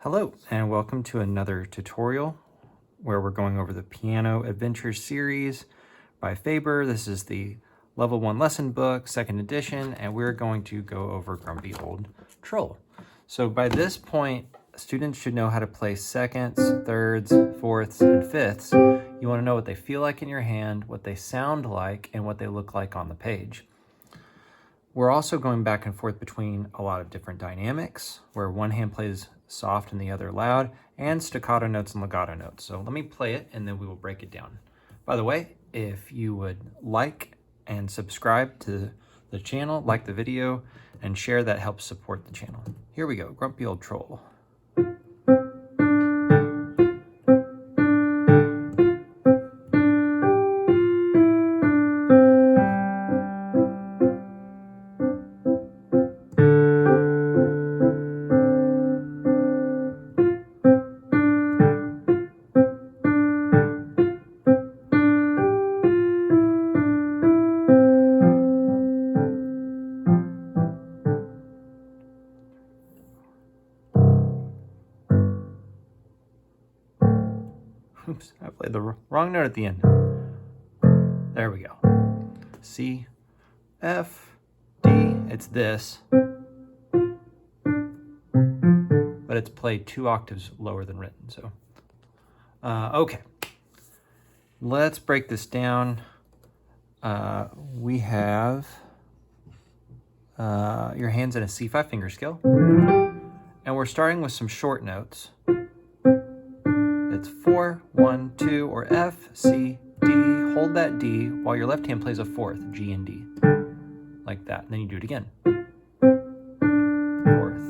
Hello and welcome to another tutorial where we're going over the Piano Adventures series by Faber. This is the Level 1 lesson book, 2nd edition, and we're going to go over Grumpy Old Troll. So by this point, students should know how to play seconds, thirds, fourths, and fifths. You want to know what they feel like in your hand, what they sound like, and what they look like on the page. We're also going back and forth between a lot of different dynamics, where one hand plays soft and the other loud, and staccato notes and legato notes. So let me play it and then we will break it down. By the way, if you would like and subscribe to the channel, like the video, and share, that helps support the channel. Here we go, Grumpy Old Troll. Oops, I played the wrong note at the end. There we go. C, F, D, it's this, but it's played 2 octaves lower than written, so. Okay, let's break this down. We have your hands in a C5 finger scale, and we're starting with some short notes. It's 4, 1, 2, or F, C, D. Hold that D while your left hand plays a fourth, G and D, like that. And then you do it again. Fourth.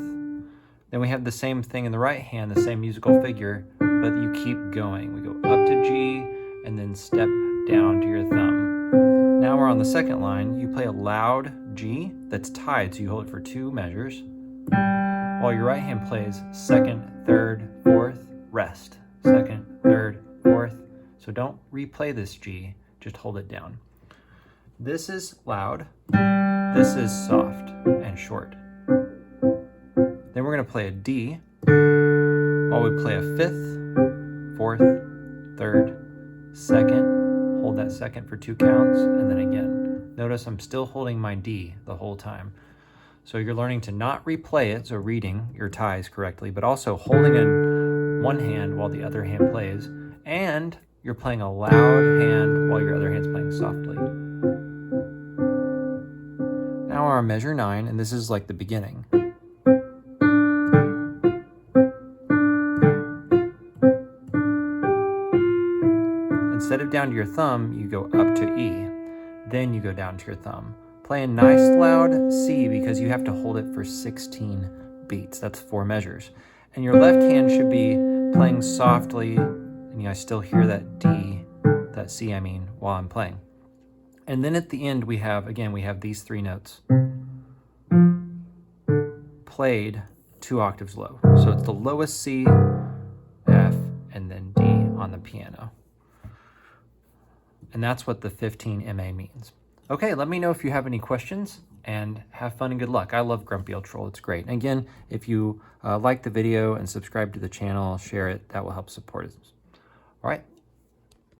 Then we have the same thing in the right hand, the same musical figure, but you keep going. We go up to G and then step down to your thumb. Now we're on the second line. You play a loud G that's tied, so you hold it for 2 measures, while your right hand plays second, third, fourth, rest. Second, third, fourth. So don't replay this G, just hold it down. This is loud, this is soft and short. Then we're gonna play a D while we play a fifth, fourth, third, second. Hold that second for 2 counts, and then again. Notice I'm still holding my D the whole time. So you're learning to not replay it, so reading your ties correctly, but also holding in one hand while the other hand plays, and you're playing a loud hand while your other hand's playing softly. Now we're on measure 9, and this is like the beginning. Instead of down to your thumb, you go up to E, then you go down to your thumb. Play a nice loud C because you have to hold it for 16 beats. That's 4 measures. And your left hand should be playing softly, and I still hear that D, that C I mean, while I'm playing. And then at the end we have these 3 notes played 2 octaves low. So it's the lowest C, F, and then D on the piano. And that's what the 15 MA means. Okay, let me know if you have any questions, and have fun and good luck. I love Grumpy Old Troll, it's great. And again, if you like the video and subscribe to the channel, share it, that will help support us. All right,